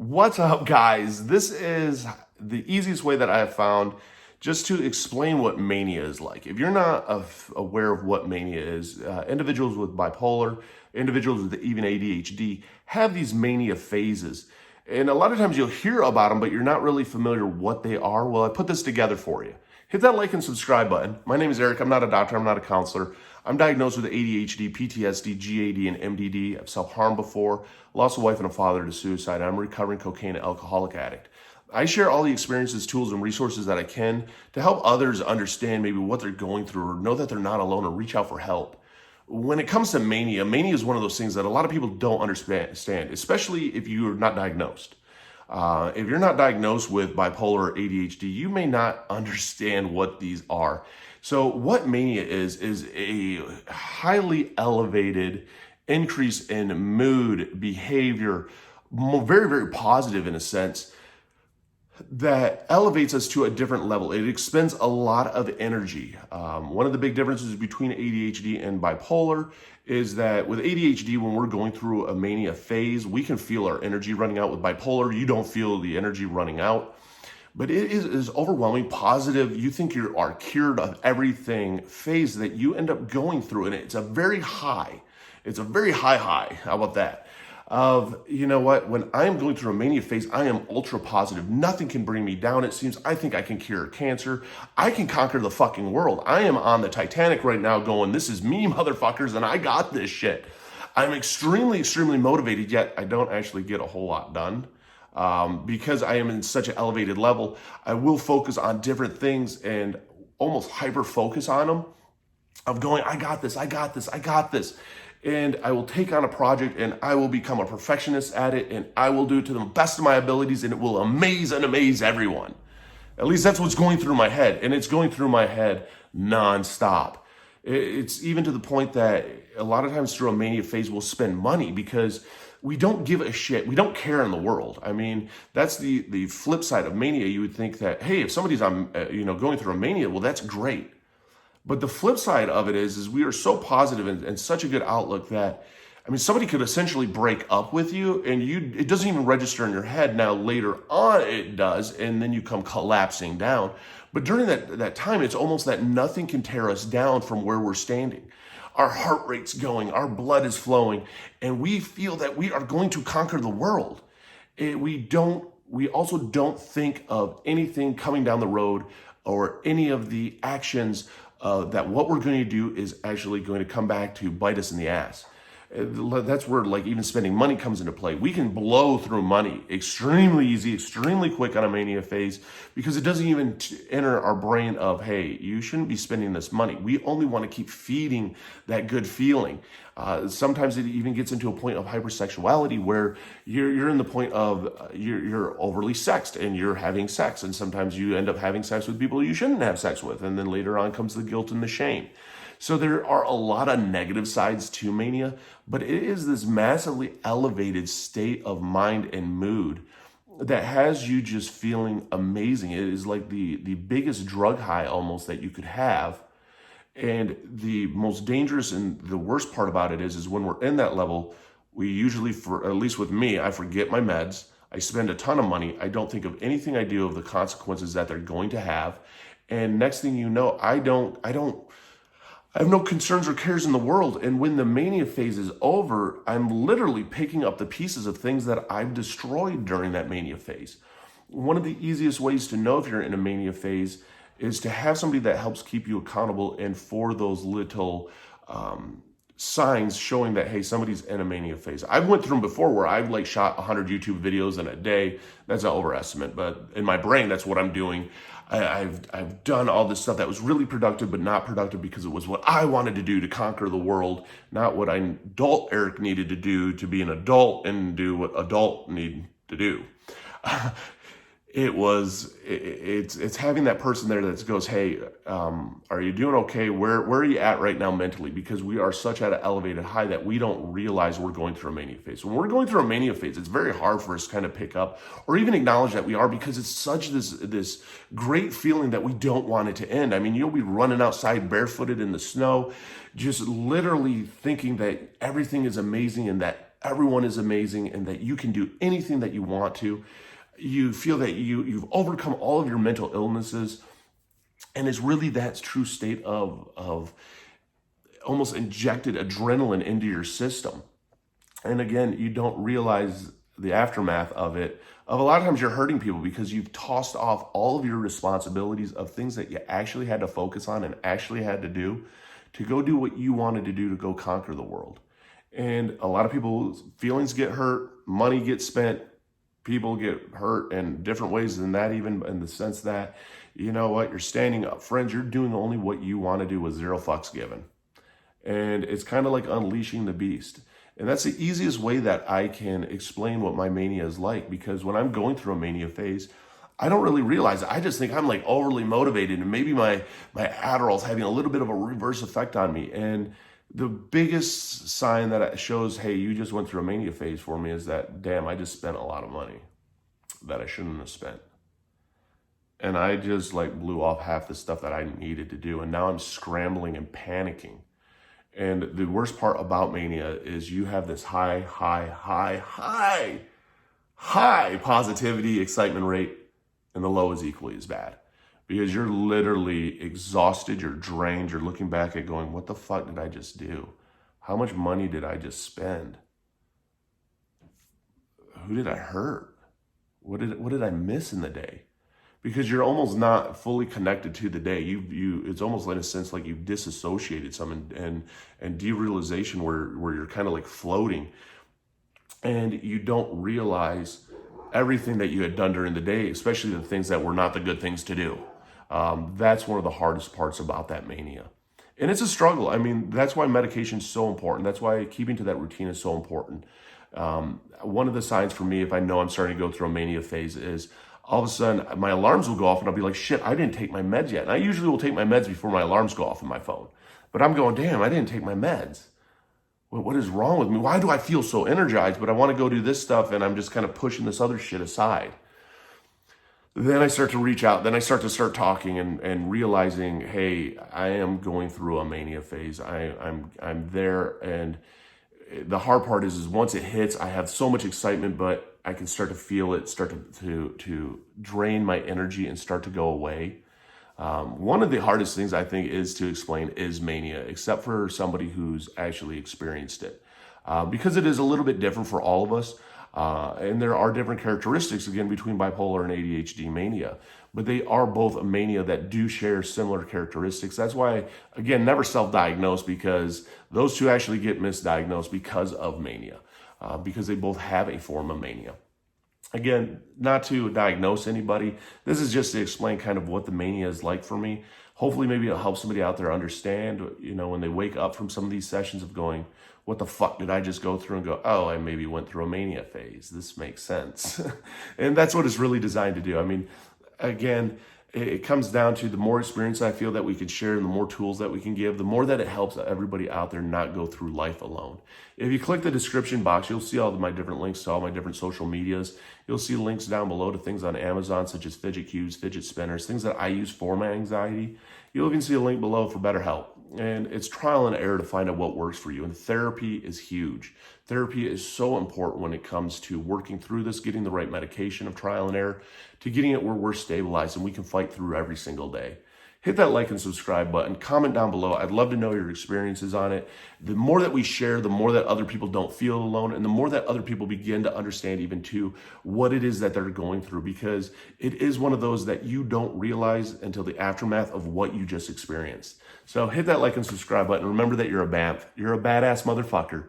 What's up, guys? This is the easiest way that I have found just to explain what mania is like. If you're not aware of what mania is, individuals with bipolar, individuals with even ADHD have these mania phases. And a lot of times you'll hear about them, but you're not really familiar what they are. Well, I put this together for you. Hit that like and subscribe button. My name is Eric. I'm not a doctor. I'm not a counselor. I'm diagnosed with ADHD, PTSD, GAD, and MDD. I've self-harmed before, lost a wife and a father to suicide. I'm a recovering cocaine and alcoholic addict. I share all the experiences, tools, and resources that I can to help others understand maybe what they're going through or know that they're not alone or reach out for help. When it comes to mania, mania is one of those things that a lot of people don't understand, especially if you're not diagnosed. If you're not diagnosed with bipolar or ADHD, you may not understand what these are. So what mania is a highly elevated increase in mood, behavior, very, very positive in a sense, that elevates us to a different level. It expends a lot of energy. One of the big differences between ADHD and bipolar is that with ADHD, when we're going through a mania phase, we can feel our energy running out. With bipolar, you don't feel the energy running out. But it is overwhelming, positive. You think you are cured of everything phase that you end up going through. And it's a very high. It's a very high. How about that? You know what, when I am going through a mania phase, I am ultra positive. Nothing can bring me down. It seems I think I can cure cancer. I can conquer the fucking world. I am on the Titanic right now going, this is me, motherfuckers, and I got this shit. I'm extremely motivated, yet I don't actually get a whole lot done. Because I am in such an elevated level, I will focus on different things and almost hyper focus on them of going, I got this. And I will take on a project and I will become a perfectionist at it and I will do it to the best of my abilities and it will amaze everyone. At least that's what's going through my head, and it's going through my head nonstop. It's even to the point that a lot of times through a mania phase, we'll spend money because we don't give a shit. We don't care in the world. I mean, that's the flip side of mania. You would think that, hey, if somebody's on, going through a mania, well, that's great. But the flip side of it is we are so positive and such a good outlook that, I mean, somebody could essentially break up with you and it doesn't even register in your head. Now, later on it does, and then you come collapsing down. But during that time, it's almost that nothing can tear us down from where we're standing. Our heart rate's going, our blood is flowing, and we feel that we are going to conquer the world. We also don't think of anything coming down the road or any of the actions that what we're going to do is actually going to come back to bite us in the ass. That's where like even spending money comes into play. We can blow through money extremely easy, extremely quick on a mania phase because it doesn't even enter our brain of, hey, you shouldn't be spending this money. We only want to keep feeding that good feeling. Sometimes it even gets into a point of hypersexuality where you're in the point of you're overly sexed and you're having sex, and sometimes you end up having sex with people you shouldn't have sex with, and then later on comes the guilt and the shame. So there are a lot of negative sides to mania, but it is this massively elevated state of mind and mood that has you just feeling amazing. It is like the biggest drug high almost that you could have. And the most dangerous and the worst part about it is when we're in that level, we usually, for at least with me, I forget my meds. I spend a ton of money. I don't think of anything I do of the consequences that they're going to have. And next thing you know, I have no concerns or cares in the world. And when the mania phase is over, I'm literally picking up the pieces of things that I've destroyed during that mania phase. One of the easiest ways to know if you're in a mania phase is to have somebody that helps keep you accountable and for those little signs showing that, hey, somebody's in a mania phase. I've went through them before where I've like shot 100 YouTube videos in a day. That's an overestimate, but in my brain, that's what I'm doing. I've done all this stuff that was really productive, but not productive because it was what I wanted to do to conquer the world, not what adult Eric needed to do to be an adult and do what adult need to do. It's having that person there that goes, hey, are you doing okay? Where are you at right now mentally? Because we are such at an elevated high that we don't realize we're going through a mania phase. When we're going through a mania phase, it's very hard for us to kind of pick up or even acknowledge that we are, because it's such this great feeling that we don't want it to end. I mean, you'll be running outside barefooted in the snow, just literally thinking that everything is amazing and that everyone is amazing and that you can do anything that you want to. You feel that you've overcome all of your mental illnesses. And it's really that true state of almost injected adrenaline into your system. And again, you don't realize the aftermath of it. Of a lot of times you're hurting people because you've tossed off all of your responsibilities of things that you actually had to focus on and actually had to do to go do what you wanted to do to go conquer the world. And a lot of people's feelings get hurt, money gets spent, people get hurt in different ways than that, even in the sense that, you know what, you're standing up. Friends, you're doing only what you want to do with zero fucks given. And it's kind of like unleashing the beast. And that's the easiest way that I can explain what my mania is like, because when I'm going through a mania phase, I don't really realize it. I just think I'm like overly motivated and maybe my Adderall's having a little bit of a reverse effect on me. And the biggest sign that shows, hey, you just went through a mania phase for me is that, damn, I just spent a lot of money that I shouldn't have spent. And I just like blew off half the stuff that I needed to do. And now I'm scrambling and panicking. And the worst part about mania is you have this high positivity, excitement rate, and the low is equally as bad. Because you're literally exhausted, you're drained, you're looking back at going, what the fuck did I just do? How much money did I just spend? Who did I hurt? What did I miss in the day? Because you're almost not fully connected to the day. It's almost in a sense like you've disassociated some and derealization where you're kind of like floating, and you don't realize everything that you had done during the day, especially the things that were not the good things to do. That's one of the hardest parts about that mania. And it's a struggle. I mean, that's why medication is so important. That's why keeping to that routine is so important. One of the signs for me, if I know I'm starting to go through a mania phase, is all of a sudden my alarms will go off and I'll be like, shit, I didn't take my meds yet. And I usually will take my meds before my alarms go off on my phone. But I'm going, damn, I didn't take my meds. What is wrong with me? Why do I feel so energized, but I want to go do this stuff and I'm just kind of pushing this other shit aside? Then I start to reach out. Then I start talking and realizing, hey, I am going through a mania phase. I'm there, and the hard part is once it hits, I have so much excitement, but I can start to feel it start to drain my energy and start to go away. One of the hardest things I think is to explain is mania, except for somebody who's actually experienced it, because it is a little bit different for all of us. And there are different characteristics, again, between bipolar and ADHD mania, but they are both a mania that do share similar characteristics. That's why, again, never self-diagnose, because those two actually get misdiagnosed because of mania, because they both have a form of mania. Again, not to diagnose anybody. This is just to explain kind of what the mania is like for me. Hopefully, maybe it'll help somebody out there understand, when they wake up from some of these sessions of going, what the fuck did I just go through, and go, oh, I maybe went through a mania phase. This makes sense. And that's what it's really designed to do. I mean, again, it comes down to the more experience I feel that we can share and the more tools that we can give, the more that it helps everybody out there not go through life alone. If you click the description box, you'll see all of my different links to all my different social medias. You'll see links down below to things on Amazon, such as fidget cubes, fidget spinners, things that I use for my anxiety. You'll even see a link below for BetterHelp. And it's trial and error to find out what works for you. And therapy is huge. Therapy is so important when it comes to working through this, getting the right medication of trial and error, to getting it where we're stabilized and we can fight through every single day. Hit that like and subscribe button. Comment down below. I'd love to know your experiences on it. The more that we share, the more that other people don't feel alone, and the more that other people begin to understand even too what it is that they're going through, because it is one of those that you don't realize until the aftermath of what you just experienced. So hit that like and subscribe button. Remember that you're a BAMF. You're a badass motherfucker.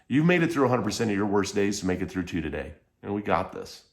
You've made it through 100% of your worst days to make it through 2 today. And we got this.